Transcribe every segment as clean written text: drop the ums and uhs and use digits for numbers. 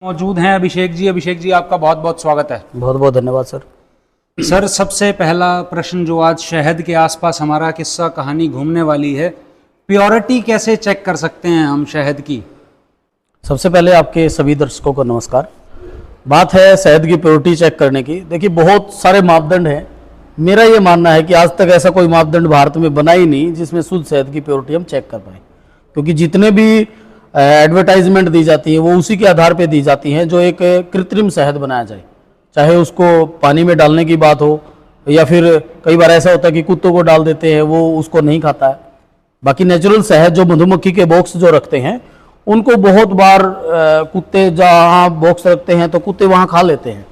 मौजूद हैं अभिषेक जी। अभिषेक जी, आपका बहुत बहुत स्वागत है। बहुत बहुत धन्यवाद सर। सर, सबसे पहला प्रश्न जो आज शहद के आसपास हमारा किस्सा कहानी घूमने वाली है, प्योरिटी कैसे चेक कर सकते हैं हम शहद की? सबसे पहले आपके सभी दर्शकों को नमस्कार। बात है शहद की प्योरिटी चेक करने की। देखिए, बहुत सारे मापदंड हैं। मेरा ये मानना है कि आज तक ऐसा कोई मापदंड भारत में बना ही नहीं जिसमें शुद्ध शहद की प्योरिटी हम चेक कर पाए, क्योंकि जितने भी एडवर्टाइजमेंट दी जाती है वो उसी के आधार पे दी जाती हैं जो एक कृत्रिम शहद बनाया जाए, चाहे उसको पानी में डालने की बात हो या फिर कई बार ऐसा होता है कि कुत्तों को डाल देते हैं, वो उसको नहीं खाता है। बाकी नेचुरल शहद जो मधुमक्खी के बॉक्स जो रखते हैं उनको बहुत बार कुत्ते जहाँ बॉक्स रखते हैं तो कुत्ते वहाँ खा लेते हैं।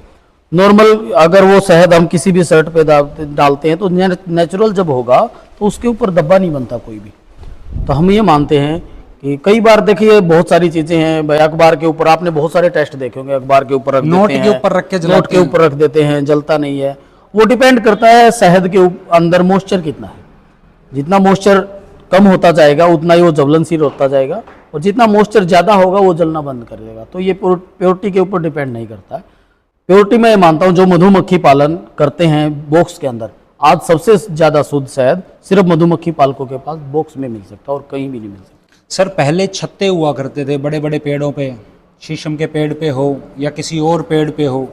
नॉर्मल अगर वो शहद हम किसी भी शर्ट पे डालते हैं तो नेचुरल जब होगा तो उसके ऊपर धब्बा नहीं बनता कोई भी। तो हम ये मानते हैं कि कई बार देखिए बहुत सारी चीजें हैं भाई, अखबार के ऊपर आपने बहुत सारे टेस्ट देखे होंगे, अखबार के ऊपर रख नोट देते हैं, के ऊपर रख के नोट के ऊपर रख देते हैं, जलता नहीं है। वो डिपेंड करता है शहद के अंदर मॉइस्चर कितना है। जितना मॉइस्चर कम होता जाएगा उतना ही वो ज्वलनशील होता जाएगा, और जितना मॉइस्चर ज्यादा होगा वो जलना बंद कर देगा। तो ये प्योरिटी के ऊपर डिपेंड नहीं करता है। प्योरिटी मैं मानता हूँ जो मधुमक्खी पालन करते हैं बॉक्स के अंदर, आज सबसे ज्यादा शुद्ध शहद सिर्फ मधुमक्खी पालकों के पास बॉक्स में मिल सकता है और कहीं भी नहीं मिल सकता। सर, पहले छत्ते हुआ करते थे बड़े बड़े पेड़ों पे, शीशम के पेड़ पे हो या किसी और पेड़ पे हो,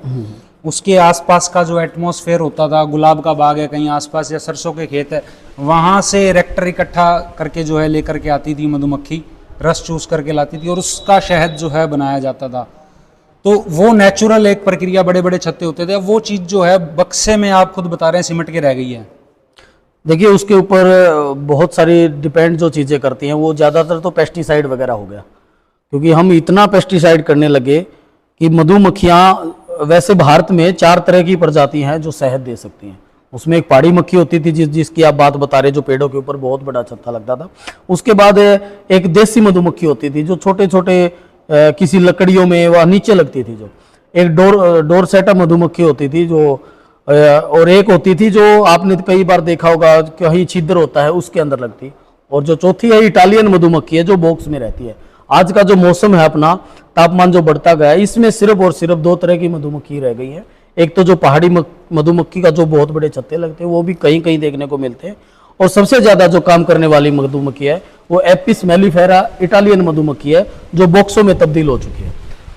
उसके आसपास का जो एटमॉस्फेयर होता था, गुलाब का बाग है कहीं आसपास या सरसों के खेत है, वहाँ से रेक्टर इकट्ठा करके जो है लेकर के आती थी मधुमक्खी, रस चूस करके लाती थी और उसका शहद जो है बनाया जाता था। तो वो नेचुरल एक प्रक्रिया, बड़े बड़े छत्ते होते थे। वो चीज़ जो है बक्से में आप खुद बता रहे हैं सिमट के रह गई है। देखिए, उसके ऊपर बहुत सारी डिपेंड जो चीज़ें करती हैं वो ज़्यादातर तो पेस्टिसाइड वगैरह हो गया, क्योंकि हम इतना पेस्टिसाइड करने लगे कि मधुमक्खियाँ, वैसे भारत में 4 तरह की प्रजाति हैं जो शहद दे सकती हैं। उसमें एक पहाड़ी मक्खी होती थी जिसकी आप बात बता रहे, जो पेड़ों के ऊपर बहुत बड़ा छत्ता लगता था। उसके बाद एक देसी मधुमक्खी होती थी जो छोटे छोटे किसी लकड़ियों में वह नीचे लगती थी। जो एक डोर सेटअप मधुमक्खी होती थी जो, और एक होती थी जो आपने कई बार देखा होगा कहीं छिद्र होता है उसके अंदर लगती, और जो चौथी है इटालियन मधुमक्खी है जो बॉक्स में रहती है। आज का जो मौसम है अपना, तापमान जो बढ़ता गया है, इसमें सिर्फ और सिर्फ 2 तरह की मधुमक्खी रह गई है। एक तो जो पहाड़ी मधुमक्खी का जो बहुत बड़े छत्ते लगते हैं वो भी कहीं कहीं देखने को मिलते हैं, और सबसे ज्यादा जो काम करने वाली मधुमक्खी है वो एपिस मेलिफेरा इटालियन मधुमक्खी है जो बॉक्सों में तब्दील हो चुकी है।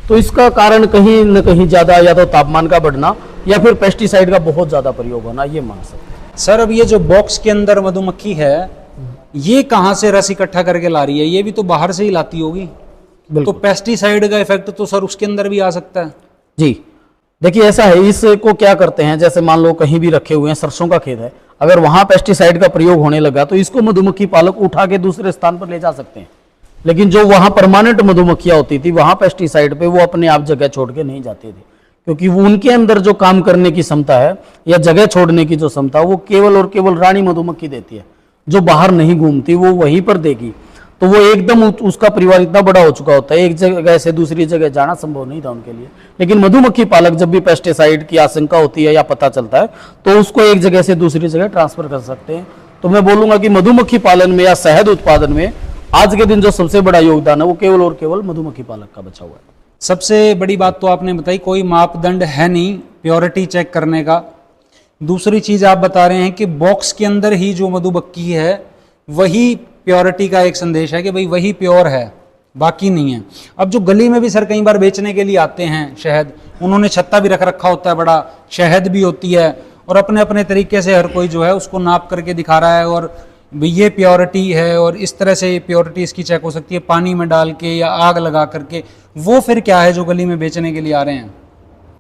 तो इसका कारण कहीं न कहीं ज्यादा या तो तापमान का बढ़ना या फिर पेस्टिसाइड का बहुत ज्यादा प्रयोग होना, ये मान सकते हैं। सर, अब ये जो बॉक्स के अंदर मधुमक्खी है ये कहाँ से रस इकट्ठा करके ला रही है? ये भी तो बाहर से ही लाती होगी। तो पेस्टिसाइड का इफेक्ट तो सर उसके अंदर भी आ सकता है। जी देखिए, ऐसा है, इसको क्या करते हैं, जैसे मान लो कहीं भी रखे हुए हैं, सरसों का खेत है, अगर वहां पेस्टिसाइड का प्रयोग होने लगा तो इसको मधुमक्खी पालक उठा के दूसरे स्थान पर ले जा सकते हैं। लेकिन जो वहां परमानेंट मधुमक्खियां होती थी वहां पेस्टिसाइड पे वो अपने आप जगह छोड़ के नहीं जाती थी, क्योंकि वो उनके अंदर जो काम करने की क्षमता है या जगह छोड़ने की जो क्षमता वो केवल और केवल रानी मधुमक्खी देती है, जो बाहर नहीं घूमती, वो वहीं पर देगी। तो वो एकदम उसका परिवार इतना बड़ा हो चुका होता है, एक जगह से दूसरी जगह जाना संभव नहीं था उनके लिए। लेकिन मधुमक्खी पालक जब भी पेस्टिसाइड की आशंका होती है या पता चलता है तो उसको एक जगह से दूसरी जगह ट्रांसफर कर सकते हैं। तो मैं बोलूंगा कि मधुमक्खी पालन में या शहद उत्पादन में आज के दिन जो सबसे बड़ा योगदान है वो केवल और केवल मधुमक्खी पालक का बचा हुआ है। सबसे बड़ी बात तो आपने बताई, कोई मापदंड है नहीं प्योरिटी चेक करने का। दूसरी चीज आप बता रहे हैं कि बॉक्स के अंदर ही जो मधुमक्खी है वही प्योरिटी का एक संदेश है कि भाई वही प्योर है, बाकी नहीं है। अब जो गली में भी सर कई बार बेचने के लिए आते हैं शहद, उन्होंने छत्ता भी रख रखा होता है बड़ा, शहद भी होती है, और अपने अपने तरीके से हर कोई जो है उसको नाप करके दिखा रहा है और ये प्योरिटी है और इस तरह से प्योरिटी इसकी चेक हो सकती है पानी में डाल के या आग लगा करके। वो फिर क्या है जो गली में बेचने के लिए आ रहे हैं?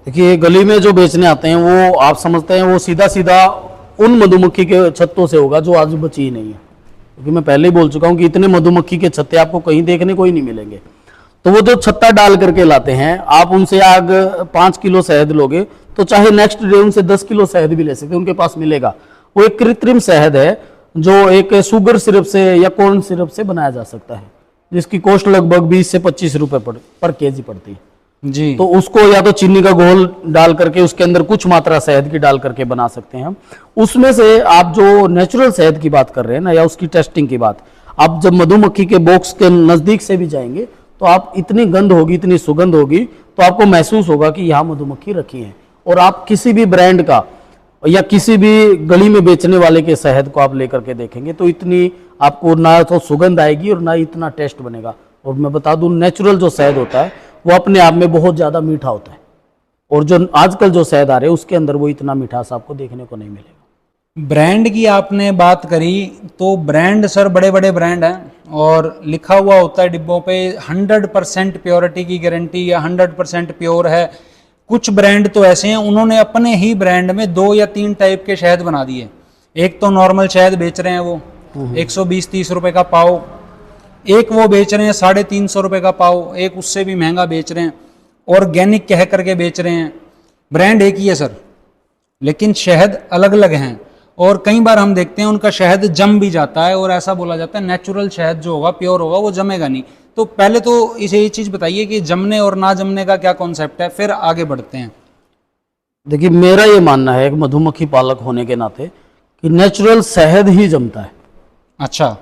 देखिए, गली में जो बेचने आते हैं वो आप समझते हैं वो सीधा सीधा उन मधुमक्खी के छत्तों से होगा जो आज बची ही नहीं है, क्योंकि मैं पहले ही बोल चुका हूं कि इतने मधुमक्खी के छत्ते आपको कहीं देखने को ही नहीं मिलेंगे। तो वो जो छत्ता डाल करके लाते हैं, आप उनसे आग 5 किलो शहद लोगे तो चाहे नेक्स्ट डे उनसे 10 किलो शहद भी ले सकते, उनके पास मिलेगा। वो एक कृत्रिम शहद है जो एक शुगर सिरप से या कॉर्न सिरप से बनाया जा सकता है, जिसकी कॉस्ट लगभग 20 से 25 रुपए पर केजी पड़ती है जी। तो उसको या तो चीनी का घोल डाल करके उसके अंदर कुछ मात्रा शहद की डाल करके बना सकते हैं हम। उसमें से आप जो नेचुरल शहद की बात कर रहे हैं ना, या उसकी टेस्टिंग की बात, आप जब मधुमक्खी के बॉक्स के नजदीक से भी जाएंगे तो आप इतनी गंध होगी, इतनी सुगंध होगी, तो आपको महसूस होगा कि यहाँ मधुमक्खी रखी है। और आप किसी भी ब्रांड का या किसी भी गली में बेचने वाले के शहद को आप लेकर के देखेंगे तो इतनी आपको ना तो सुगंध आएगी और ना इतना टेस्ट बनेगा। और मैं बता दूं, नेचुरल जो शहद होता है वो अपने आप में बहुत ज़्यादा मीठा होता है, और जो आजकल जो शहद आ रहे हैं उसके अंदर वो इतना मिठास आपको देखने को नहीं मिलेगा। ब्रांड की आपने बात करी, तो ब्रांड सर बड़े बड़े ब्रांड हैं और लिखा हुआ होता है डिब्बों पे 100% प्योरिटी की गारंटी या 100% प्योर है। कुछ ब्रांड तो ऐसे हैं उन्होंने अपने ही ब्रांड में 2 या 3 टाइप के शहद बना दिए। एक तो नॉर्मल शहद बेच रहे हैं वो 120-130 रुपए का पाव, एक वो बेच रहे हैं 350 रुपए का पाव, एक उससे भी महंगा बेच रहे हैं, ऑर्गेनिक कह करके बेच रहे हैं। ब्रांड एक ही है सर, लेकिन शहद अलग अलग हैं। और कई बार हम देखते हैं उनका शहद जम भी जाता है और ऐसा बोला जाता है नेचुरल शहद जो होगा, प्योर होगा, वो जमेगा नहीं। तो पहले तो इसे ये चीज़ बताइए कि जमने और ना जमने का क्या कॉन्सेप्ट है, फिर आगे बढ़ते हैं। देखिए, मेरा ये मानना है एक मधुमक्खी पालक होने के नाते कि नेचुरल शहद ही जमता है। अच्छा,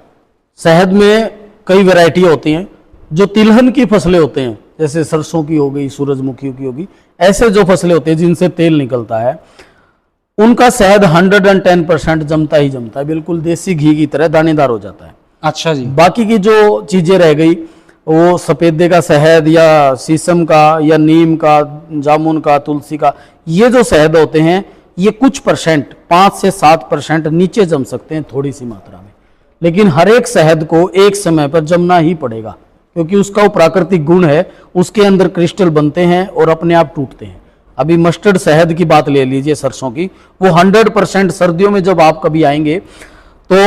शहद में कई वैरायटी होती हैं। जो तिलहन की फसलें होते हैं, जैसे सरसों की हो गई, सूरजमुखी की होगी, ऐसे जो फसलें होती हैं जिनसे तेल निकलता है, उनका शहद 110% जमता ही जमता है, बिल्कुल देसी घी की तरह दानेदार हो जाता है। अच्छा जी। बाकी की जो चीजें रह गई, वो सफेदे का शहद या शीशम का या नीम का, जामुन का, तुलसी का, ये जो शहद होते हैं ये कुछ परसेंट 5 से 7% नीचे जम सकते हैं थोड़ी सी मात्रा में, लेकिन हर एक शहद को एक समय पर जमना ही पड़ेगा, क्योंकि उसका वो प्राकृतिक गुण है, उसके अंदर क्रिस्टल बनते हैं और अपने आप टूटते हैं। अभी मस्टर्ड शहद की बात ले लीजिए, सरसों की, वो 100% सर्दियों में जब आप कभी आएंगे तो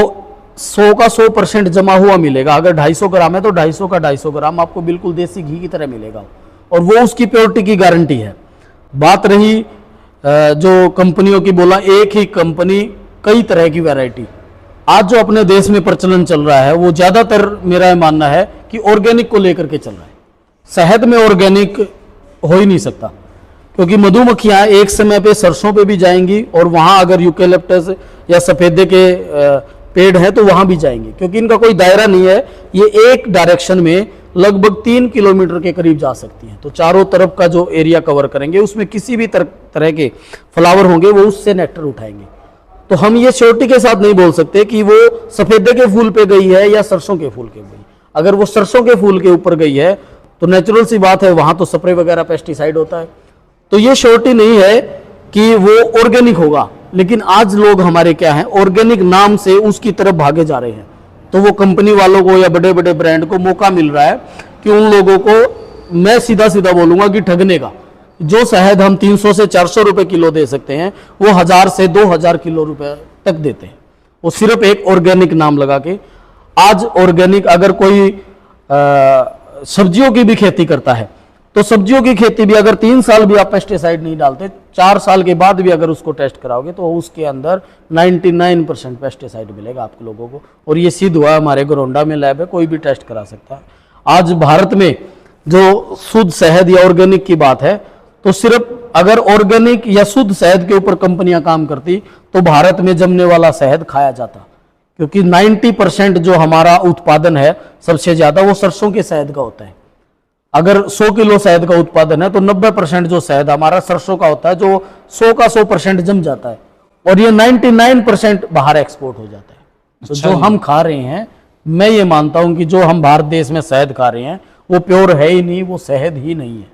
100 का 100% जमा हुआ मिलेगा। अगर 250 ग्राम है तो 250 का 250 ग्राम आपको बिल्कुल देसी घी की तरह मिलेगा, और वो उसकी प्योरिटी की गारंटी है। बात रही जो कंपनियों की, बोला एक ही कंपनी कई तरह की वैरायटी। आज जो अपने देश में प्रचलन चल रहा है वो ज्यादातर मेरा मानना है कि ऑर्गेनिक को लेकर के चल रहा है। शहद में ऑर्गेनिक हो ही नहीं सकता, क्योंकि मधुमक्खियां एक समय पे सरसों पे भी जाएंगी और वहां अगर यूकेलिप्टस या सफेदे के पेड़ है तो वहां भी जाएंगे, क्योंकि इनका कोई दायरा नहीं है। ये एक डायरेक्शन में लगभग 3 किलोमीटर के करीब जा सकती हैं, तो चारों तरफ का जो एरिया कवर करेंगे उसमें किसी भी तरह के फ्लावर होंगे वो उससे नेक्टर उठाएंगे। तो हम ये श्योरिटी के साथ नहीं बोल सकते कि वो सफेदे के फूल पे गई है या सरसों के फूल के गई। अगर वो सरसों के फूल के ऊपर गई है तो नेचुरल सी बात है, वहां तो स्प्रे वगैरह पेस्टिसाइड होता है, तो ये श्योरिटी नहीं है कि वो ऑर्गेनिक होगा। लेकिन आज लोग हमारे क्या हैं, ऑर्गेनिक नाम से उसकी तरफ भागे जा रहे हैं। तो वो कंपनी वालों को या बड़े बड़े ब्रांड को मौका मिल रहा है कि उन लोगों को, मैं सीधा सीधा बोलूंगा कि ठगने का। जो शहद हम 300 से 400 रुपए किलो दे सकते हैं, वो 1000 से 2000 किलो रुपए तक देते हैं, वो सिर्फ एक ऑर्गेनिक नाम लगा के। आज ऑर्गेनिक, अगर कोई सब्जियों की भी खेती करता है तो सब्जियों की खेती भी अगर 3 साल भी आप पेस्टिसाइड नहीं डालते, 4 साल के बाद भी अगर उसको टेस्ट कराओगे तो उसके अंदर 99% पेस्टिसाइड मिलेगा आप लोगों को। और ये सिद्ध हुआ, हमारे गोरोंडा में लैब है, कोई भी टेस्ट करा सकता है। आज भारत में जो शुद्ध शहद या ऑर्गेनिक की बात है, तो सिर्फ अगर ऑर्गेनिक या शुद्ध शहद के ऊपर कंपनियां काम करती तो भारत में जमने वाला शहद खाया जाता, क्योंकि 90% जो हमारा उत्पादन है सबसे ज्यादा वो सरसों के शहद का होता है। अगर 100 किलो शहद का उत्पादन है तो 90% जो शहद हमारा सरसों का होता है, जो 100 का 100% जम जाता है, और ये 99% बाहर एक्सपोर्ट हो जाता है। तो जो हम खा रहे हैं, मैं ये मानता हूं कि जो हम भारत देश में शहद खा रहे हैं वो प्योर है ही नहीं, वो शहद ही नहीं है।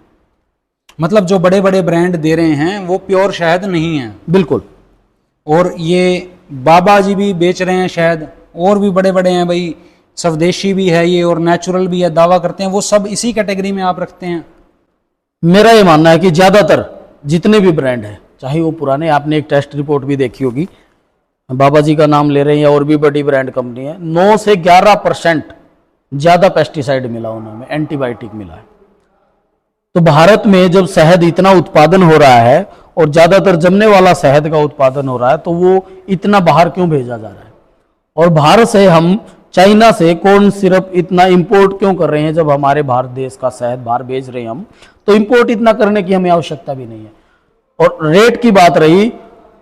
मतलब जो बड़े बड़े ब्रांड दे रहे हैं वो प्योर शहद नहीं है। बिल्कुल। और ये बाबा जी भी बेच रहे हैं शहद, और भी बड़े बड़े हैं भाई, स्वदेशी भी है ये और नेचुरल भी है, दावा करते हैं, वो सब इसी कैटेगरी में आप रखते हैं? मेरा ये मानना है कि ज्यादातर जितने भी ब्रांड हैं, चाहे वो पुराने, आपने एक टेस्ट रिपोर्ट भी देखी होगी, बाबा जी का नाम ले रहे हैं या और भी बड़ी ब्रांड कंपनी है, 9 से 11% ज्यादा पेस्टिसाइड मिला उन्होंने, एंटीबायोटिक मिला है। तो भारत में जब शहद इतना उत्पादन हो रहा है और ज्यादातर जमने वाला शहद का उत्पादन हो रहा है, तो वो इतना बाहर क्यों भेजा जा रहा है? और भारत से हम चाइना से कॉर्न सिरप इतना इंपोर्ट क्यों कर रहे हैं, जब हमारे भारत देश का शहद बाहर भेज रहे हैं हम, तो इंपोर्ट इतना करने की हमें आवश्यकता भी नहीं है। और रेट की बात रही,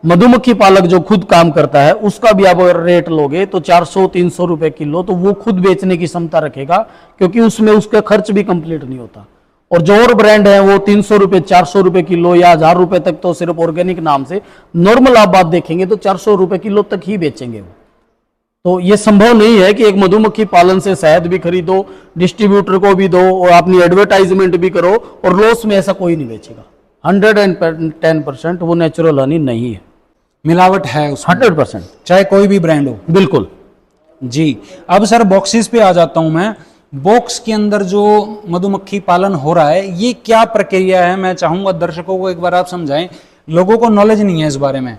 मधुमक्खी पालक जो खुद काम करता है उसका भी आप अगर रेट लोगे तो 400-300 रुपए किलो, तो वो खुद बेचने की क्षमता रखेगा, क्योंकि उसमें उसका खर्च भी कंप्लीट नहीं होता। और जो और ब्रांड है वो 300 रुपए 400 रुपए किलो या 1000 रुपए तक तो सिर्फ ऑर्गेनिक नाम से, नॉर्मल आप बात देखेंगे तो 400 रुपए किलो तक ही बेचेंगे वो। तो ये संभव नहीं है कि एक मधुमक्खी पालन से शहद भी खरीदो, डिस्ट्रीब्यूटर को भी दो और अपनी एडवर्टाइजमेंट भी करो और लॉस में ऐसा कोई नहीं बेचेगा। 110% वो नेचुरल हनी नहीं है, मिलावट है उसमें 100%, चाहे कोई भी ब्रांड हो। बिल्कुल जी। अब सर बॉक्सेस पे आ जाता हूं मैं। बॉक्स के अंदर जो मधुमक्खी पालन हो रहा है ये क्या प्रक्रिया है, मैं चाहूंगा दर्शकों को एक बार आप समझाएं, लोगों को नॉलेज नहीं है इस बारे में।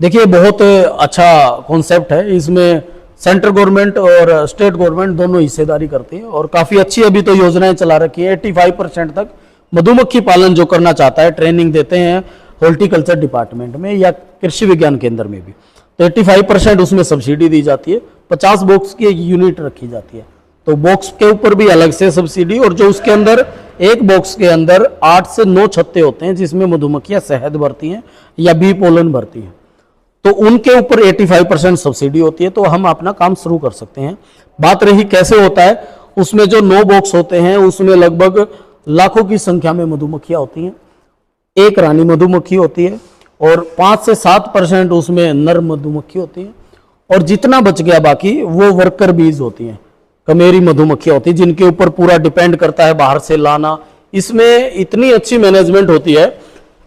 देखिए बहुत अच्छा कॉन्सेप्ट है, इसमें सेंट्रल गवर्नमेंट और स्टेट गवर्नमेंट दोनों हिस्सेदारी करती है और काफ़ी अच्छी अभी तो योजनाएं चला रखी है। 85% तक मधुमक्खी पालन जो करना चाहता है ट्रेनिंग देते हैं हॉर्टिकल्चर डिपार्टमेंट में या कृषि विज्ञान केंद्र में भी, तो 85% उसमें सब्सिडी दी जाती है। 50 बॉक्स की एक यूनिट रखी जाती है, तो बॉक्स के ऊपर भी अलग से सब्सिडी, और जो उसके अंदर एक बॉक्स के अंदर 8 से 9 छत्ते होते हैं जिसमें मधुमक्खियां शहद भरती हैं या बी पोलन भरती हैं, तो उनके ऊपर 85% सब्सिडी होती है, तो हम अपना काम शुरू कर सकते हैं। बात रही कैसे होता है, उसमें जो 9 बॉक्स होते हैं उसमें लगभग लाखों की संख्या में मधुमक्खियां होती हैं, एक रानी मधुमक्खी होती है और 5 से 7% उसमें नर मधुमक्खी होती है, और जितना बच गया बाकी वो वर्कर बीज होती हैं, कमेरी मधुमक्खियां होती है जिनके ऊपर पूरा डिपेंड करता है बाहर से लाना। इसमें इतनी अच्छी मैनेजमेंट होती है,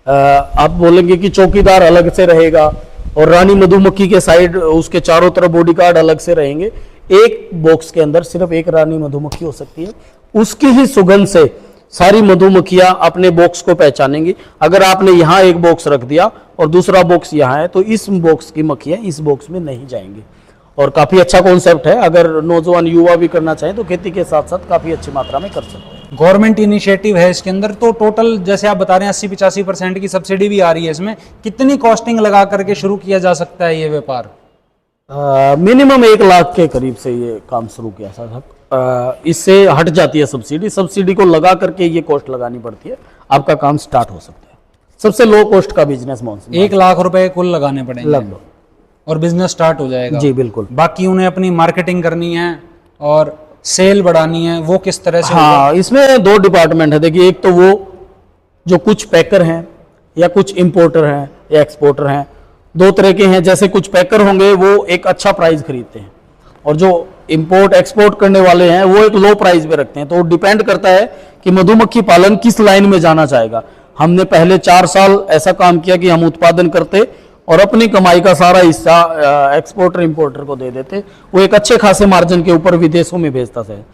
आप बोलेंगे कि चौकीदार अलग से रहेगा और रानी मधुमक्खी के साइड उसके चारों तरफ बॉडीगार्ड अलग से रहेंगे। एक बॉक्स के अंदर सिर्फ एक रानी मधुमक्खी हो सकती है, उसकी ही सुगंध से सारी मधुमक्खियां अपने बॉक्स को पहचानेंगी। अगर आपने यहाँ एक बॉक्स रख दिया और दूसरा बॉक्स यहाँ है तो इस बॉक्स की मक्खियां इस बॉक्स में नहीं जाएंगी, और काफी अच्छा कॉन्सेप्ट है। अगर नौजवान युवा भी करना चाहें तो खेती के साथ साथ काफी अच्छी मात्रा में कर सकते हैं। गवर्नमेंट इनिशिएटिव है इसके अंदर, तो टोटल जैसे आप बता रहे हैं 80-85% की सब्सिडी भी आ रही है इसमें, कितनी कॉस्टिंग लगा करके शुरू किया जा सकता है ये व्यापार? मिनिमम 1 लाख के करीब से ये काम शुरू किया था। इससे हट जाती है सब्सिडी, सब्सिडी को लगा करके ये कॉस्ट लगानी पड़ती है, आपका काम स्टार्ट हो सकता है। सबसे लो कॉस्ट का बिजनेस मॉन्सून 1 लाख रुपए कुल लगाने पड़ेंगे लगभग, और बिजनेस स्टार्ट हो जाएगा। जी बिल्कुल। बाकी उन्हें अपनी मार्केटिंग करनी है और सेल बढ़ानी है, वो किस तरह से? हाँ, इसमें 2 डिपार्टमेंट है। देखिए, एक तो वो जो कुछ पैकर हैं या कुछ इंपोर्टर हैं या एक्सपोर्टर हैं, 2 तरह के हैं। जैसे कुछ पैकर होंगे वो एक अच्छा प्राइस खरीदते हैं, और जो इंपोर्ट एक्सपोर्ट करने वाले हैं वो एक लो प्राइस पे रखते हैं। तो डिपेंड करता है कि मधुमक्खी पालन किस लाइन में जाना चाहेगा। हमने पहले 4 साल ऐसा काम किया कि हम उत्पादन करते और अपनी कमाई का सारा हिस्सा एक्सपोर्टर इंपोर्टर को दे देते, वो एक अच्छे खासे मार्जिन के ऊपर विदेशों में भेजता है।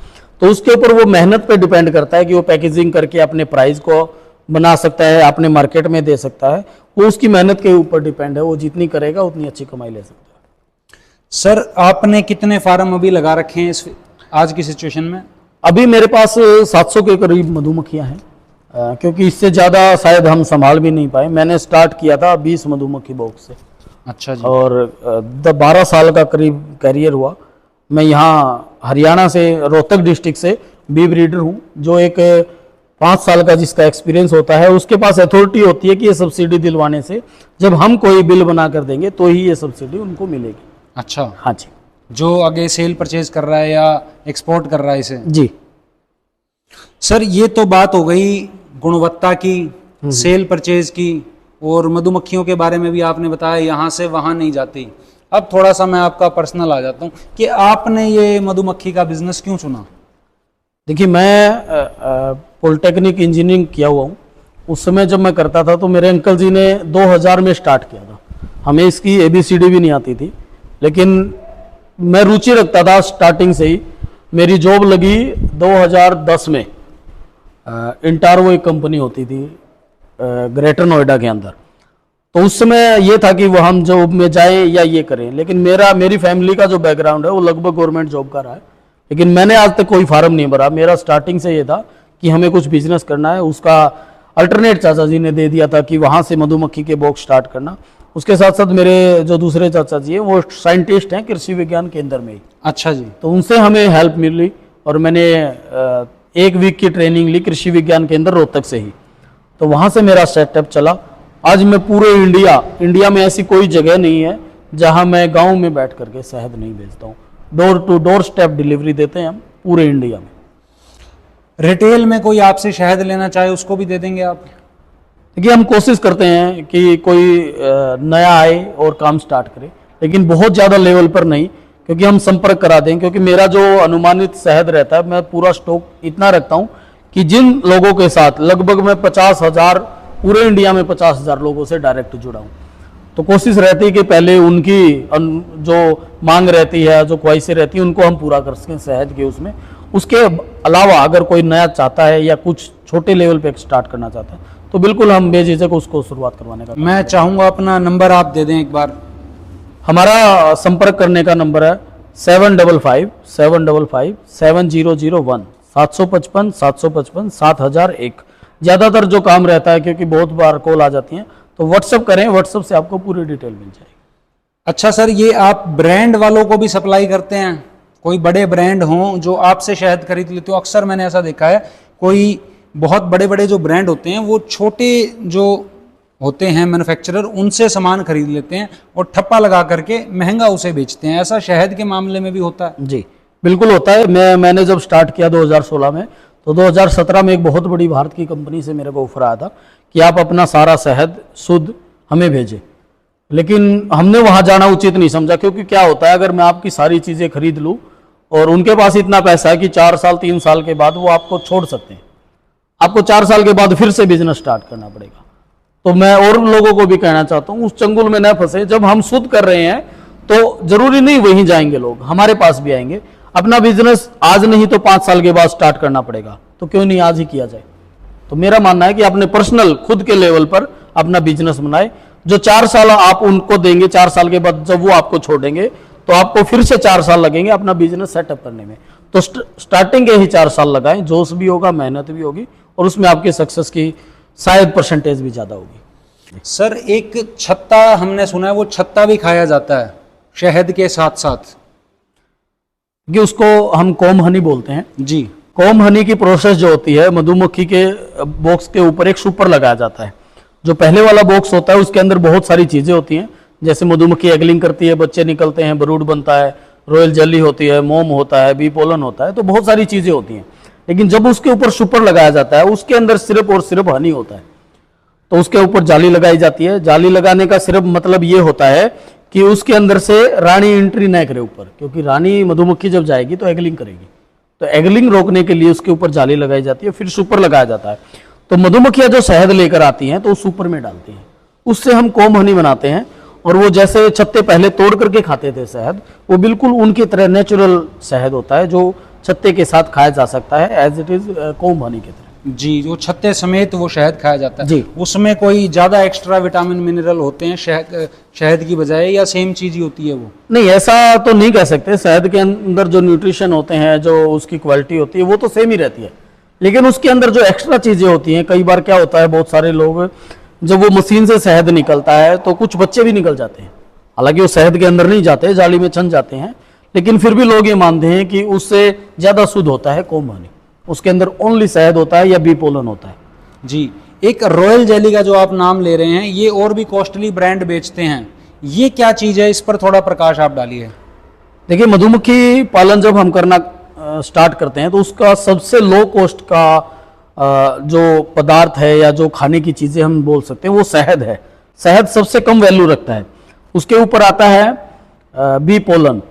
तो उसके ऊपर वो मेहनत पे डिपेंड करता है कि वो पैकेजिंग करके अपने प्राइस को बना सकता है, अपने मार्केट में दे सकता है, वो उसकी मेहनत के ऊपर डिपेंड है। वो जितनी करेगा उतनी अच्छी कमाई ले सकता है। सर आपने कितने फार्म अभी लगा रखे हैं इस आज की सिचुएशन में? अभी मेरे पास 700 के करीब मधुमक्खियां हैं, क्योंकि इससे ज़्यादा शायद हम संभाल भी नहीं पाए। मैंने स्टार्ट किया था 20 मधुमक्खी बॉक्स से। अच्छा जी। और 12 साल का करीब कैरियर हुआ। मैं यहाँ हरियाणा से रोहतक डिस्ट्रिक्ट से बी ब्रीडर हूँ, जो एक 5 साल का जिसका एक्सपीरियंस होता है उसके पास अथॉरिटी होती है कि ये सब्सिडी दिलवाने से जब हम कोई बिल बना कर देंगे तो ही ये सब्सिडी उनको मिलेगी। अच्छा, हाँ जी। जो आगे सेल परचेज कर रहा है या एक्सपोर्ट कर रहा है इसे? जी सर ये तो बात हो गई गुणवत्ता की, सेल परचेज की, और मधुमक्खियों के बारे में भी आपने बताया यहाँ से वहाँ नहीं जाती। अब थोड़ा सा मैं आपका पर्सनल आ जाता हूँ कि आपने ये मधुमक्खी का बिजनेस क्यों चुना? देखिए, मैं पॉलिटेक्निक इंजीनियरिंग किया हुआ हूँ। उस समय जब मैं करता था तो मेरे अंकल जी ने 2000 में स्टार्ट किया था। हमें इसकी ABCD भी नहीं आती थी, लेकिन मैं रुचि रखता था स्टार्टिंग से ही। मेरी जॉब लगी 2010 में। इंटारवो एक कंपनी होती थी ग्रेटर नोएडा के अंदर। तो उस समय ये था कि वो हम जॉब में जाएं या ये करें, लेकिन मेरी फैमिली का जो बैकग्राउंड है वो लगभग गवर्नमेंट जॉब का रहा है। लेकिन मैंने आज तक कोई फार्म नहीं भरा। मेरा स्टार्टिंग से ये था कि हमें कुछ बिजनेस करना है। उसका अल्टरनेट चाचा जी ने दे दिया था कि वहाँ से मधुमक्खी के बॉक्स स्टार्ट करना। उसके साथ साथ मेरे जो दूसरे चाचा जी हैं वो साइंटिस्ट हैं कृषि विज्ञान केंद्र में। अच्छा जी। तो उनसे हमें हेल्प मिली और मैंने 1 वीक की ट्रेनिंग ली कृषि विज्ञान केंद्र रोहतक से ही। तो वहाँ से मेरा सेटअप चला आज मैं पूरे इंडिया में ऐसी कोई जगह नहीं है जहां मैं गांव में बैठ करके शहद नहीं बेचता हूँ। Door to door step delivery देते हैं हम पूरे इंडिया में। रिटेल में कोई आपसे शहद लेना चाहे उसको भी दे देंगे आप? देखिए, हम कोशिश करते हैं कि कोई नया आए और काम स्टार्ट करे, लेकिन बहुत ज़्यादा लेवल पर नहीं, क्योंकि हम संपर्क करा दें। क्योंकि मेरा जो अनुमानित शहद रहता है, मैं पूरा स्टॉक इतना रखता हूँ कि जिन लोगों के साथ लगभग मैं 50,000 पूरे इंडिया में 50,000 लोगों से डायरेक्ट जुड़ा हूँ, तो कोशिश रहती है कि पहले उनकी जो मांग रहती है, जो ख्वाहिशें रहती है, उनको हम पूरा कर सकें शहद के उसमें। उसके अलावा अगर कोई नया चाहता है या कुछ छोटे लेवल पे स्टार्ट करना चाहता है, तो बिल्कुल हम बेझिझक उसको शुरुआत करवाने का। मैं चाहूँगा अपना नंबर आप दे दें एक बार। हमारा संपर्क करने का नंबर है 7557557001 755 755 7001। ज़्यादातर जो काम रहता है, क्योंकि बहुत बार कॉल आ जाती हैं, तो व्हाट्सअप करें, व्हाट्सअप से आपको पूरी डिटेल मिल जाएगी। अच्छा सर, ये आप ब्रांड वालों को भी सप्लाई करते हैं? कोई बड़े ब्रांड हों जो आपसे शहद खरीद लेते हो? अक्सर मैंने ऐसा देखा है, कोई बहुत बड़े बड़े जो ब्रांड होते हैं वो छोटे जो होते हैं मैन्युफैक्चरर, उनसे सामान खरीद लेते हैं और ठप्पा लगा करके महंगा उसे बेचते हैं। ऐसा शहद के मामले में भी होता है? जी बिल्कुल होता है। मैंने जब स्टार्ट किया 2016 में, तो 2017 में एक बहुत बड़ी भारत की कंपनी से मेरे को ऑफर आया था कि आप अपना सारा शहद शुद्ध हमें भेजें। लेकिन हमने वहाँ जाना उचित नहीं समझा, क्योंकि क्या होता है, अगर मैं आपकी सारी चीज़ें खरीद लूँ और उनके पास इतना पैसा है कि 4 साल 3 साल के बाद वो आपको छोड़ सकते हैं, आपको 4 साल के बाद फिर से बिजनेस स्टार्ट करना पड़ेगा। तो मैं और लोगों को भी कहना चाहता हूँ, उस चंगुल में न फंसे। जब हम शुद्ध कर रहे हैं तो जरूरी नहीं वहीं जाएंगे लोग, हमारे पास भी आएंगे। अपना बिजनेस आज नहीं तो 5 साल के बाद स्टार्ट करना पड़ेगा, तो क्यों नहीं आज ही किया जाए। तो मेरा मानना है कि अपने पर्सनल खुद के लेवल पर अपना बिजनेस बनाए। जो 4 साल आप उनको देंगे, 4 साल के बाद जब वो आपको छोड़ेंगे, तो आपको फिर से 4 साल लगेंगे अपना बिजनेस सेटअप करने में। तो स्टार्टिंग के ही 4 साल लगाएं, जोश भी होगा, मेहनत भी होगी, और उसमें आपके सक्सेस की शायद परसेंटेज भी ज़्यादा होगी। सर, एक छत्ता हमने सुना है, वो छत्ता भी खाया जाता है शहद के साथ साथ, कि उसको हम कॉम हनी बोलते हैं जी। कॉम हनी की प्रोसेस जो होती है, मधुमक्खी के बॉक्स के ऊपर एक सुपर लगाया जाता है। जो पहले वाला बॉक्स होता है उसके अंदर बहुत सारी चीज़ें होती हैं, जैसे मधुमक्खी एगलिंग करती है, बच्चे निकलते हैं, ब्रूड बनता है, रॉयल जेली होती है, मोम होता है, बी पोलन होता है, तो बहुत सारी चीज़ें होती हैं। लेकिन जब उसके ऊपर सुपर लगाया जाता है, उसके अंदर सिर्फ और सिर्फ हनी होता है। तो उसके ऊपर जाली लगाई जाती है। जाली लगाने का सिर्फ मतलब ये होता है कि उसके अंदर से रानी एंट्री न करे ऊपर, क्योंकि रानी मधुमक्खी जब जाएगी तो एगलिंग करेगी। तो एगलिंग रोकने के लिए उसके ऊपर जाली लगाई जाती है, फिर सुपर लगाया जाता है। तो मधुमक्खियां जो शहद लेकर आती हैं तो उस सुपर में डालती हैं, उससे हम कॉम हनी बनाते हैं। और वो जैसे छत्ते पहले तोड़ करके खाते थे शहद, वो बिल्कुल उनकी तरह नेचुरल शहद होता है, जो छत्ते के साथ खाया जा सकता है, as it is comb honey की तरह। जी, जो छत्ते समेत वो शहद खाया जाता है जी। उसमें कोई ज़्यादा एक्स्ट्रा विटामिन मिनरल होते हैं शहद की बजाय, या सेम चीज़ ही होती है वो? नहीं, ऐसा तो नहीं कह सकते। शहद के अंदर जो न्यूट्रिशन होते हैं, जो उसकी क्वालिटी होती है, वो तो सेम ही रहती है। लेकिन उसके अंदर जो एक्स्ट्रा चीज़ें होती हैं, कई बार क्या होता है, बहुत सारे लोग जब वो मशीन से शहद निकलता है तो कुछ बच्चे भी निकल जाते हैं। हालांकि वो शहद के अंदर नहीं जाते, जाली में छन जाते हैं, लेकिन फिर भी लोग ये मानते हैं कि उससे ज़्यादा शुद्ध होता है कॉम हनी। उसके अंदर ओनली शहद होता है या बी पोलन होता है। जी। एक रॉयल जेली का जो आप नाम ले रहे हैं, ये और भी कॉस्टली ब्रांड बेचते हैं, ये क्या चीज़ है? इस पर थोड़ा प्रकाश आप डालिए। देखिए, मधुमक्खी पालन जब हम करना स्टार्ट करते हैं तो उसका सबसे लो कॉस्ट का जो पदार्थ है या जो खाने की चीज़ें हम बोल सकते हैं, वो शहद है। शहद सबसे कम वैल्यू रखता है। उसके ऊपर आता है बी पोलन,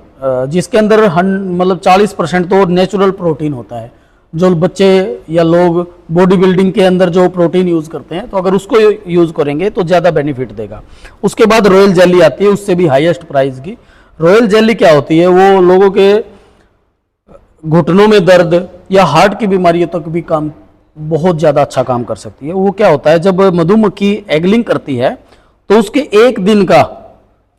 जिसके अंदर मतलब 40% तो नेचुरल प्रोटीन होता है, जो बच्चे या लोग बॉडी बिल्डिंग के अंदर जो प्रोटीन यूज़ करते हैं, तो अगर उसको यूज़ करेंगे तो ज़्यादा बेनिफिट देगा। उसके बाद रॉयल जेली आती है, उससे भी हाईएस्ट प्राइस की। रॉयल जेली क्या होती है, वो लोगों के घुटनों में दर्द या हार्ट की बीमारियों तक भी काम बहुत ज़्यादा अच्छा काम कर सकती है। वो क्या होता है, जब मधुमक्खी एगलिंग करती है तो उसके 1 दिन का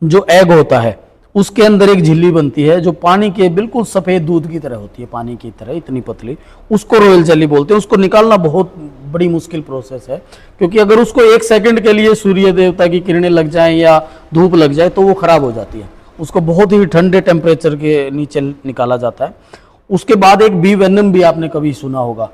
जो एग होता है, उसके अंदर एक झिल्ली बनती है जो पानी के बिल्कुल सफ़ेद दूध की तरह होती है, पानी की तरह इतनी पतली, उसको रॉयल जेली बोलते हैं। उसको निकालना बहुत बड़ी मुश्किल प्रोसेस है, क्योंकि अगर उसको 1 सेकंड के लिए सूर्य देवता की किरणें लग जाएं या धूप लग जाए तो वो खराब हो जाती है। उसको बहुत ही ठंडे टेम्परेचर के नीचे निकाला जाता है। उसके बाद एक बी वेनम भी आपने कभी सुना होगा,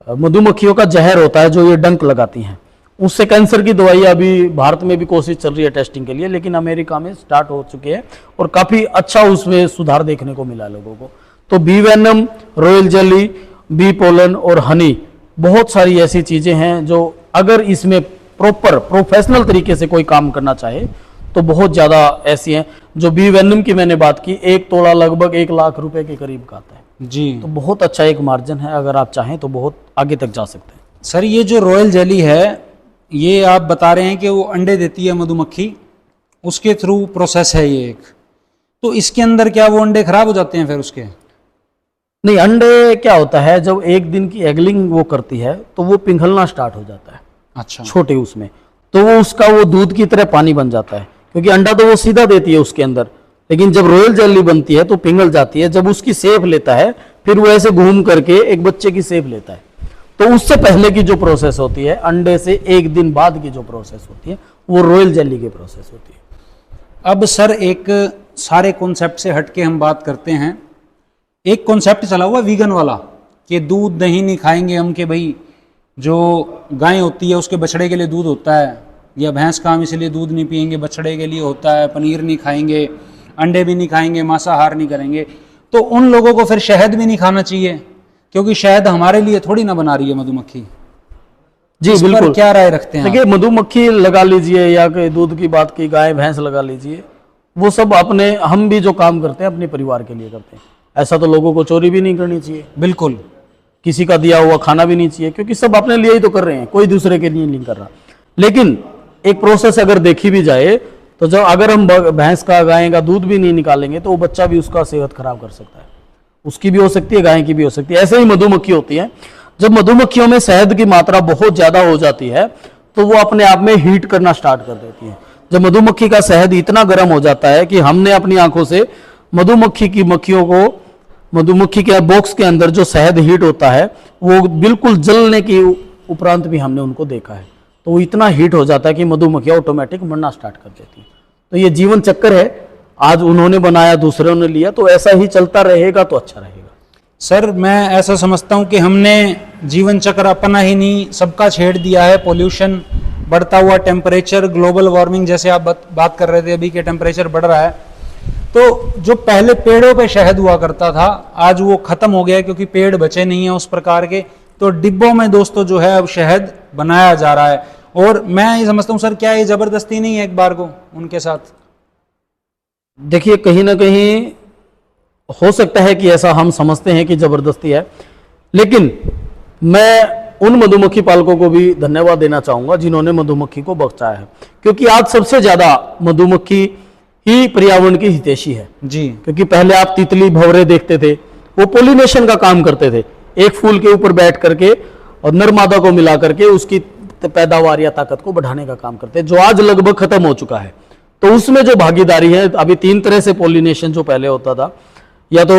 मधुमक्खियों का जहर होता है जो ये डंक लगाती हैं, उससे कैंसर की दवाइयाँ अभी भारत में भी कोशिश चल रही है टेस्टिंग के लिए, लेकिन अमेरिका में स्टार्ट हो चुके हैं और काफ़ी अच्छा उसमें सुधार देखने को मिला लोगों को। तो bee venom, royal jelly, bee pollen और हनी, बहुत सारी ऐसी चीज़ें हैं जो अगर इसमें प्रॉपर प्रोफेशनल तरीके से कोई काम करना चाहे तो बहुत ज़्यादा ऐसी हैं। जो बी वेनम की मैंने बात की, 1 तोला लगभग 1 लाख रुपए के करीब का आता है जी। तो बहुत अच्छा एक मार्जिन है, अगर आप चाहें तो बहुत आगे तक जा सकते हैं। सर ये जो रॉयल जेली है, ये आप बता रहे हैं कि वो अंडे देती है मधुमक्खी, उसके थ्रू प्रोसेस है ये एक, तो इसके अंदर क्या वो अंडे खराब हो जाते हैं फिर उसके? नहीं, अंडे क्या होता है, जब एक दिन की एगलिंग वो करती है तो वो पिघलना स्टार्ट हो जाता है। अच्छा। छोटे उसमें तो वो उसका वो दूध की तरह पानी बन जाता है, क्योंकि अंडा तो वो सीधा देती है उसके अंदर, लेकिन जब रॉयल जेली बनती है तो पिघल जाती है। जब उसकी शेप लेता है फिर वो ऐसे घूम करके एक बच्चे की शेप लेता है। तो उससे पहले की जो प्रोसेस होती है, अंडे से 1 दिन बाद की जो प्रोसेस होती है, वो रॉयल जेली की प्रोसेस होती है। अब सर एक सारे कॉन्सेप्ट से हटके हम बात करते हैं। एक कॉन्सेप्ट चला हुआ वीगन वाला कि दूध दही नहीं खाएंगे हम, कि भाई जो गाय होती है उसके बछड़े के लिए दूध होता है, या भैंस का हम इसलिए दूध नहीं पियेंगे, बछड़े के लिए होता है, पनीर नहीं खाएंगे, अंडे भी नहीं खाएंगे, मांसाहार नहीं करेंगे। तो उन लोगों को फिर शहद भी नहीं खाना चाहिए, क्योंकि शहद हमारे लिए थोड़ी ना बना रही है मधुमक्खी। जी इस पर बिल्कुल, क्या राय रखते हैं आप? देखिए मधुमक्खी लगा लीजिए या कि दूध की बात की, गाय भैंस लगा लीजिए, वो सब अपने, हम भी जो काम करते हैं अपने परिवार के लिए करते हैं। ऐसा तो लोगों को चोरी भी नहीं करनी चाहिए, बिल्कुल, किसी का दिया हुआ खाना भी नहीं चाहिए, क्योंकि सब अपने लिए ही तो कर रहे हैं, कोई दूसरे के लिए नहीं कर रहा। लेकिन एक प्रोसेस अगर देखी भी जाए तो जब अगर हम भैंस का गाय का दूध भी नहीं निकालेंगे तो वो बच्चा भी उसका सेहत खराब कर सकता है, उसकी भी हो सकती है, गाय की भी हो सकती है। ऐसे ही मधुमक्खी होती है, जब मधुमक्खियों में शहद की मात्रा बहुत ज्यादा हो जाती है तो वो अपने आप में हीट करना स्टार्ट कर देती है। जब मधुमक्खी का शहद इतना गर्म हो जाता है कि हमने अपनी आंखों से मधुमक्खी की मक्खियों को, मधुमक्खी के बॉक्स के अंदर जो शहद हीट होता है वो बिल्कुल जलने के उपरांत भी हमने उनको देखा है। तो वो इतना हीट हो जाता है कि मधुमक्खियां ऑटोमेटिक मरना स्टार्ट कर देती हैं। तो ये जीवन चक्कर है, आज उन्होंने बनाया, दूसरों ने लिया, तो ऐसा ही चलता रहेगा तो अच्छा रहेगा। सर मैं ऐसा समझता हूँ कि हमने जीवन चक्र अपना ही नहीं सबका छेड़ दिया है। पॉल्यूशन, बढ़ता हुआ टेम्परेचर, ग्लोबल वार्मिंग, जैसे आप बात कर रहे थे अभी कि टेम्परेचर बढ़ रहा है, तो जो पहले पेड़ों पे शहद हुआ करता था आज वो खत्म हो गया, क्योंकि पेड़ बचे नहीं है उस प्रकार के। तो डिब्बों में दोस्तों जो है अब शहद बनाया जा रहा है, और मैं ये समझता हूँ सर, क्या ये जबरदस्ती नहीं है एक बार को उनके साथ? देखिए कहीं ना कहीं हो सकता है कि ऐसा हम समझते हैं कि जबरदस्ती है, लेकिन मैं उन मधुमक्खी पालकों को भी धन्यवाद देना चाहूंगा जिन्होंने मधुमक्खी को बचाया है, क्योंकि आज सबसे ज्यादा मधुमक्खी ही पर्यावरण की हितैषी है जी। क्योंकि पहले आप तितली, भंवरे देखते थे, वो पोलिनेशन का काम करते थे, एक फूल के ऊपर बैठ करके और नर मादा को मिला करके उसकी पैदावार या ताकत को बढ़ाने का काम करते हैं, जो आज लगभग खत्म हो चुका है। तो उसमें जो भागीदारी है, अभी 3 तरह से पोलिनेशन जो पहले होता था, या तो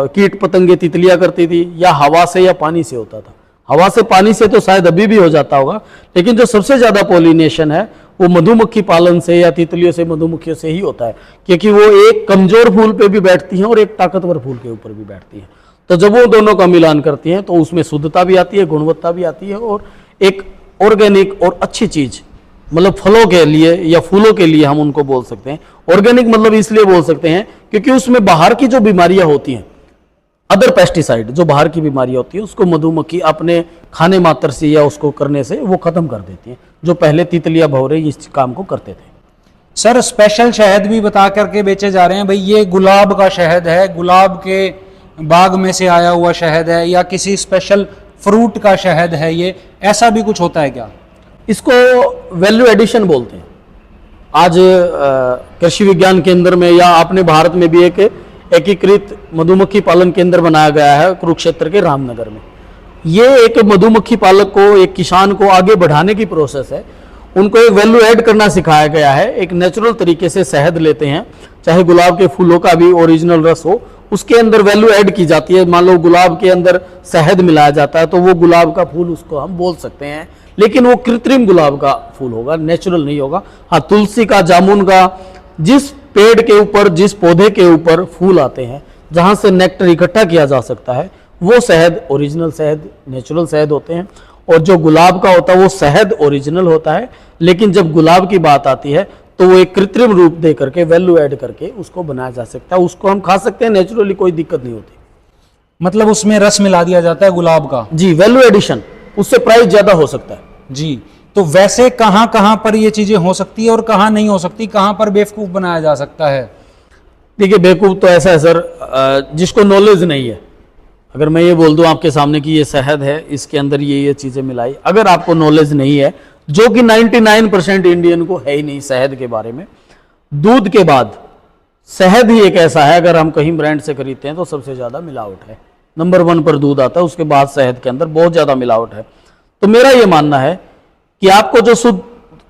कीट पतंगे तितलियां करती थी, या हवा से या पानी से होता था। हवा से पानी से तो शायद अभी भी हो जाता होगा, लेकिन जो सबसे ज्यादा पोलिनेशन है वो मधुमक्खी पालन से या तितलियों से, मधुमक्खियों से ही होता है, क्योंकि वो एक कमजोर फूल पे भी बैठती हैं और एक ताकतवर फूल के ऊपर भी बैठती हैं। तो जब वो दोनों का मिलान करती हैं तो उसमें शुद्धता भी आती है, गुणवत्ता भी आती है, और एक ऑर्गेनिक और अच्छी चीज, मतलब फलों के लिए या फूलों के लिए हम उनको बोल सकते हैं। ऑर्गेनिक मतलब इसलिए बोल सकते हैं क्योंकि उसमें बाहर की जो बीमारियां होती हैं, अदर पेस्टिसाइड, जो बाहर की बीमारियां होती है, उसको मधुमक्खी अपने खाने मात्र से या उसको करने से वो खत्म कर देती है, जो पहले तितलियां, भंवरे इस काम को करते थे। सर स्पेशल शहद भी बता करके बेचे जा रहे हैं, भाई ये गुलाब का शहद है, गुलाब के बाग में से आया हुआ शहद है, या किसी स्पेशल फ्रूट का शहद है, ये ऐसा भी कुछ होता है क्या? इसको वैल्यू एडिशन बोलते हैं। आज कृषि विज्ञान केंद्र में या अपने भारत में भी एक एकीकृत मधुमक्खी पालन केंद्र बनाया गया है कुरुक्षेत्र के रामनगर में। ये एक मधुमक्खी पालक को, एक किसान को आगे बढ़ाने की प्रोसेस है। उनको एक वैल्यू ऐड करना सिखाया गया है। एक नेचुरल तरीके से शहद लेते हैं, चाहे गुलाब के फूलों का भी ओरिजिनल रस हो, उसके अंदर वैल्यू ऐड की जाती है। मान लो गुलाब के अंदर शहद मिलाया जाता है तो वो गुलाब का फूल उसको हम बोल सकते हैं, लेकिन वो कृत्रिम गुलाब का फूल होगा, नेचुरल नहीं होगा। हाँ, तुलसी का, जामुन का, जिस पेड़ के ऊपर, जिस पौधे के ऊपर फूल आते हैं, जहां से नेक्टर इकट्ठा किया जा सकता है, वो शहद ओरिजिनल शहद, नेचुरल शहद होते हैं। और जो गुलाब का होता है वो शहद ओरिजिनल होता है, लेकिन जब गुलाब की बात आती है तो वो एक कृत्रिम रूप दे करके वैल्यू ऐड करके उसको बनाया जा सकता है। उसको हम खा सकते हैं नेचुरली, कोई दिक्कत नहीं होती। मतलब उसमें रस मिला दिया जाता है गुलाब का। जी, वैल्यू एडिशन, उससे प्राइस ज्यादा हो सकता है। जी, तो वैसे कहाँ कहाँ पर ये चीजें हो सकती है और कहाँ नहीं हो सकती, कहाँ पर बेवकूफ बनाया जा सकता है? देखिए, बेवकूफ तो ऐसा है सर, जिसको नॉलेज नहीं है। अगर मैं ये बोल दूं आपके सामने कि ये शहद है, इसके अंदर ये चीजें मिलाई, अगर आपको नॉलेज नहीं है, जो कि 99% इंडियन को है ही नहीं शहद के बारे में। दूध के बाद शहद ही एक ऐसा है, अगर हम कहीं ब्रांड से खरीदते हैं तो सबसे ज्यादा मिलावट है, नंबर 1 पर दूध आता है, उसके बाद शहद के अंदर बहुत ज्यादा मिलावट है। तो मेरा ये मानना है कि आपको जो शुद्ध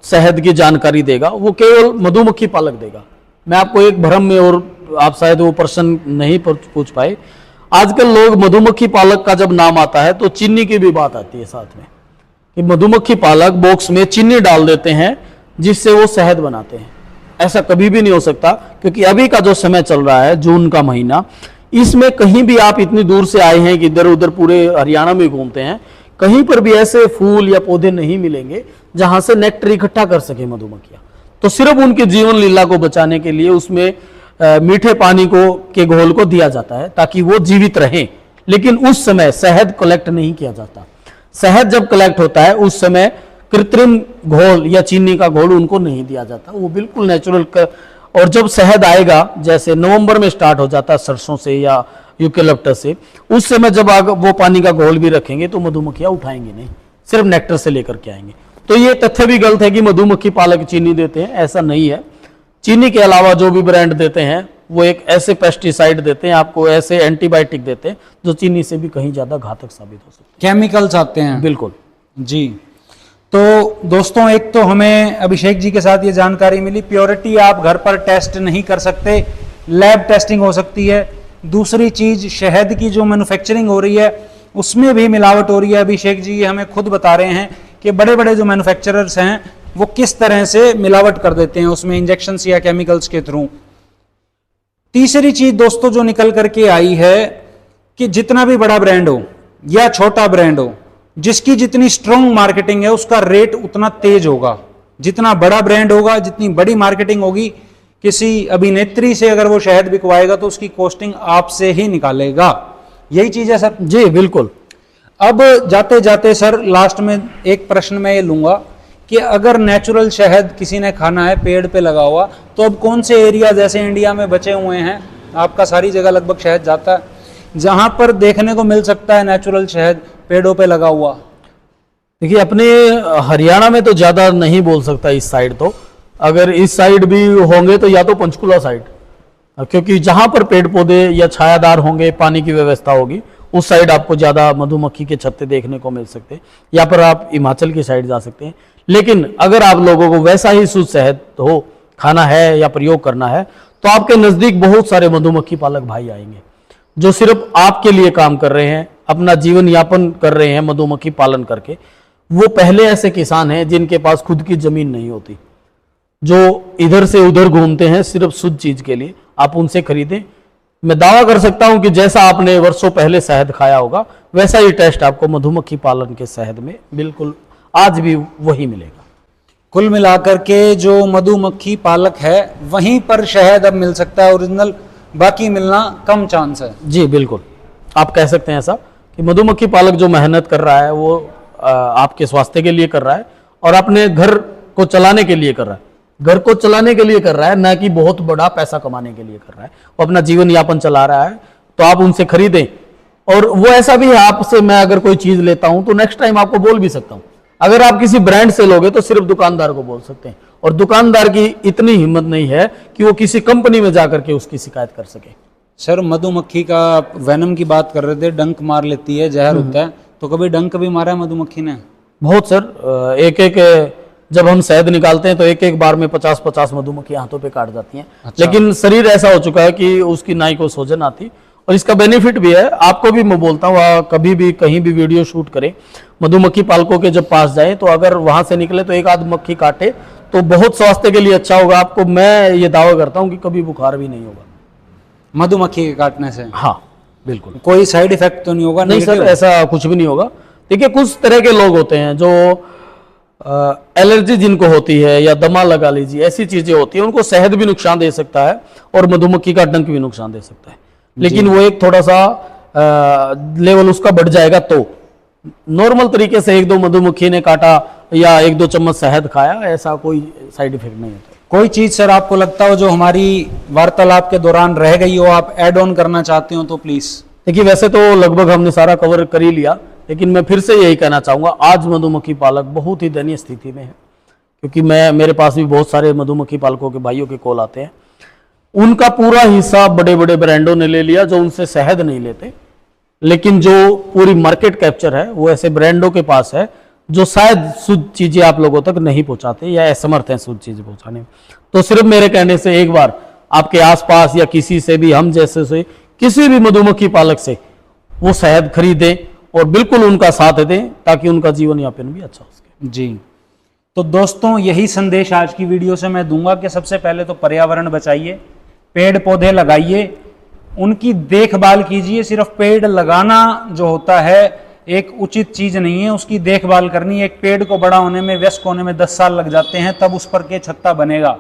शहद की जानकारी देगा वो केवल मधुमक्खी पालक देगा। मैं आपको एक भ्रम में, और आप शायद वो प्रश्न नहीं पूछ पाए, आजकल लोग मधुमक्खी पालक का जब नाम आता है तो चीनी की भी बात आती है साथ में, कि मधुमक्खी पालक बॉक्स में चीनी डाल देते हैं जिससे वो शहद बनाते हैं। ऐसा कभी भी नहीं हो सकता, क्योंकि अभी का जो समय चल रहा है, जून का महीना, इसमें कहीं भी आप इतनी दूर से आए हैं कि इधर उधर पूरे हरियाणा में घूमते हैं, कहीं पर भी ऐसे फूल या पौधे नहीं मिलेंगे जहां से नेक्टर इकट्ठा कर सके मधुमक्खियां। तो सिर्फ उनकी जीवन लीला को बचाने के लिए उसमें मीठे पानी के घोल को दिया जाता है ताकि वो जीवित रहें, लेकिन उस समय शहद कलेक्ट नहीं किया जाता। शहद जब कलेक्ट होता है उस समय कृत्रिम घोल या चीनी का घोल उनको नहीं दिया जाता, वो बिल्कुल नेचुरल। और जब शहद आएगा, जैसे नवंबर में स्टार्ट हो जाता है सरसों से या यूकेलिप्टस से, उस समय जब वो पानी का घोल भी रखेंगे तो मधुमक्खियां उठाएंगे नहीं, सिर्फ नेक्टर से लेकर के आएंगे। तो ये तथ्य भी गलत है कि मधुमक्खी पालक चीनी देते हैं, ऐसा नहीं है। चीनी के अलावा जो भी ब्रांड देते हैं वो एक ऐसे पेस्टिसाइड देते हैं, आपको ऐसे एंटीबायोटिक देते हैं जो चीनी से भी कहीं ज्यादा घातक साबित हो सकते हैं। केमिकल्स आते हैं। बिल्कुल जी। तो दोस्तों, एक तो हमें अभिषेक जी के साथ ये जानकारी मिली, प्योरिटी आप घर पर टेस्ट नहीं कर सकते, लैब टेस्टिंग हो सकती है। दूसरी चीज, शहद की जो मैन्युफैक्चरिंग हो रही है उसमें भी मिलावट हो रही है। अभिषेक जी ये हमें खुद बता रहे हैं कि बड़े बड़े जो मैन्युफैक्चरर्स हैं वो किस तरह से मिलावट कर देते हैं उसमें इंजेक्शंस या केमिकल्स के थ्रू। तीसरी चीज दोस्तों जो निकल करके आई है कि जितना भी बड़ा ब्रांड हो या छोटा ब्रांड हो, जिसकी जितनी स्ट्रॉन्ग मार्केटिंग है उसका रेट उतना तेज होगा। जितना बड़ा ब्रांड होगा, जितनी बड़ी मार्केटिंग होगी, किसी अभिनेत्री से अगर वो शहद बिकवाएगा तो उसकी कॉस्टिंग आपसे ही निकालेगा। यही चीज है सर? जी बिल्कुल। अब जाते जाते सर लास्ट में एक प्रश्न मैं ये लूंगा कि अगर नेचुरल शहद किसी ने खाना है पेड़ पे लगा हुआ, तो अब कौन से एरिया जैसे इंडिया में बचे हुए हैं, आपका सारी जगह लगभग शहद जाता है, जहां पर देखने को मिल सकता है नेचुरल शहद पेड़ों पे लगा हुआ? देखिए, अपने हरियाणा में तो ज्यादा नहीं बोल सकता इस साइड, तो अगर इस साइड भी होंगे तो या तो पंचकुला साइड, क्योंकि जहां पर पेड़ पौधे या छायादार होंगे, पानी की व्यवस्था होगी, उस साइड आपको ज्यादा मधुमक्खी के छत्ते देखने को मिल सकते हैं। या पर आप हिमाचल की साइड जा सकते हैं। लेकिन अगर आप लोगों को वैसा ही शुद्ध शहद हो खाना है या प्रयोग करना है, तो आपके नजदीक बहुत सारे मधुमक्खी पालक भाई आएंगे जो सिर्फ आपके लिए काम कर रहे हैं, अपना जीवन यापन कर रहे हैं मधुमक्खी पालन करके। वो पहले ऐसे किसान हैं जिनके पास खुद की जमीन नहीं होती, जो इधर से उधर घूमते हैं सिर्फ शुद्ध चीज के लिए। आप उनसे खरीदें, मैं दावा कर सकता हूं कि जैसा आपने वर्षों पहले शहद खाया होगा वैसा ही टेस्ट आपको मधुमक्खी पालन के शहद में बिल्कुल आज भी वही मिलेगा। कुल मिलाकर के जो मधुमक्खी पालक है वहीं पर शहद अब मिल सकता है ओरिजिनल, बाकी मिलना कम चांस है। जी बिल्कुल, आप कह सकते हैं ऐसा कि मधुमक्खी पालक जो मेहनत कर रहा है वो आपके स्वास्थ्य के लिए कर रहा है और अपने घर को चलाने के लिए कर रहा है। घर को चलाने के लिए कर रहा है, ना कि बहुत बड़ा पैसा कमाने के लिए कर रहा है। वो अपना जीवन यापन चला रहा है, तो आप उनसे खरीदें। और वो ऐसा भी है, आपसे मैं अगर कोई चीज लेता हूं तो नेक्स्ट टाइम आपको बोल भी सकता हूं। अगर आप किसी ब्रांड से लोगे तो सिर्फ दुकानदार को बोल सकते हैं, और दुकानदार की इतनी हिम्मत नहीं है कि वो किसी कंपनी में जाकर के उसकी शिकायत कर सके। सर, मधुमक्खी का वेनम की बात कर रहे थे, डंक मार लेती है, जहर होता है, तो कभी डंक भी मारा है मधुमक्खी ने? बहुत सर, एक जब हम शहद निकालते हैं तो एक बार में 50-50 मधुमक्खी हाथों पे काट जाती हैं। अच्छा। लेकिन शरीर ऐसा हो चुका है कि उसकी नाई को सूजन आती, और इसका बेनिफिट भी है। आपको भी मैं बोलता हूँ, कभी भी कहीं भी वीडियो शूट करें, मधुमक्खी पालकों के जब पास जाए तो अगर वहां से निकले तो एक आध मक्खी काटे तो बहुत स्वास्थ्य के लिए अच्छा होगा आपको। मैं ये दावा करता हूँ कि कभी बुखार भी नहीं होगा मधुमक्खी के काटने से। हाँ बिल्कुल, कोई साइड इफेक्ट तो नहीं होगा? नहीं सर, ऐसा कुछ भी नहीं होगा। देखिए कुछ तरह के लोग होते हैं जो एलर्जी जिनको होती है या दमा लगा लीजिए, ऐसी चीजें होती है, उनको शहद भी नुकसान दे सकता है और मधुमक्खी का डंक भी नुकसान दे सकता है। लेकिन वो एक थोड़ा सा लेवल उसका बढ़ जाएगा तो नॉर्मल तरीके से 1-2 मधुमक्खी ने काटा या 1-2 चम्मच शहद खाया, ऐसा कोई साइड इफेक्ट नहीं होता। कोई चीज सर आपको लगता हो जो हमारी वार्तालाप के दौरान रह गई हो, आप ऐड ऑन करना चाहते हो तो प्लीज। देखिए वैसे तो लगभग हमने सारा कवर कर ही लिया, लेकिन मैं फिर से यही कहना चाहूंगा, आज मधुमक्खी पालक बहुत ही दयनीय स्थिति में है। क्योंकि मेरे पास भी बहुत सारे मधुमक्खी पालकों के भाइयों के कॉल आते हैं, उनका पूरा हिस्सा बड़े बड़े ब्रांडों ने ले लिया जो उनसे शहद नहीं लेते, लेकिन जो पूरी मार्केट कैप्चर है वो ऐसे ब्रांडों के पास है जो शायद शुद्ध चीजें आप लोगों तक नहीं पहुंचाते या असमर्थ हैं शुद्ध चीजें पहुंचाने में। तो सिर्फ मेरे कहने से एक बार आपके आसपास या किसी से भी, हम जैसे से किसी भी मधुमक्खी पालक से वो शहद खरीदें और बिल्कुल उनका साथ दें ताकि उनका जीवन यापन भी अच्छा हो सके। जी, तो दोस्तों यही संदेश आज की वीडियो से मैं दूंगा कि सबसे पहले तो पर्यावरण बचाइए, पेड़ पौधे लगाइए, उनकी देखभाल कीजिए। सिर्फ पेड़ लगाना जो होता है एक उचित चीज नहीं है, उसकी देखभाल करनी। एक पेड़ को बड़ा होने में, वयस्क होने में 10 साल लग जाते हैं, तब उस पर के छत्ता बनेगा।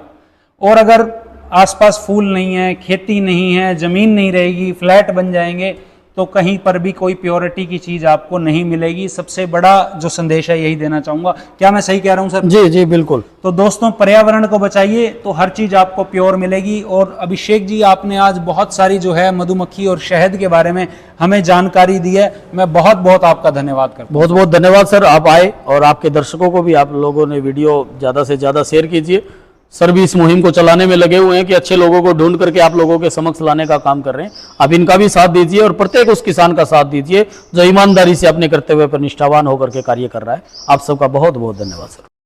और अगर आसपास फूल नहीं है, खेती नहीं है, जमीन नहीं रहेगी, फ्लैट बन जाएंगे, तो कहीं पर भी कोई प्योरिटी की चीज आपको नहीं मिलेगी। सबसे बड़ा जो संदेश है यही देना चाहूंगा। क्या मैं सही कह रहा हूं सर? जी जी बिल्कुल। तो दोस्तों पर्यावरण को बचाइए तो हर चीज आपको प्योर मिलेगी। और अभिषेक जी आपने आज बहुत सारी जो है मधुमक्खी और शहद के बारे में हमें जानकारी दी है, मैं बहुत बहुत आपका धन्यवाद करता हूं। बहुत बहुत धन्यवाद सर, आप आए और आपके दर्शकों को भी आप लोगों ने वीडियो ज्यादा से ज्यादा शेयर कीजिए। सर भी इस मुहिम को चलाने में लगे हुए हैं कि अच्छे लोगों को ढूंढ करके आप लोगों के समक्ष लाने का काम कर रहे हैं। आप इनका भी साथ दीजिए और प्रत्येक उस किसान का साथ दीजिए जो ईमानदारी से अपने कर्तव्य पर निष्ठावान होकर के कार्य कर रहा है। आप सबका बहुत बहुत धन्यवाद सर।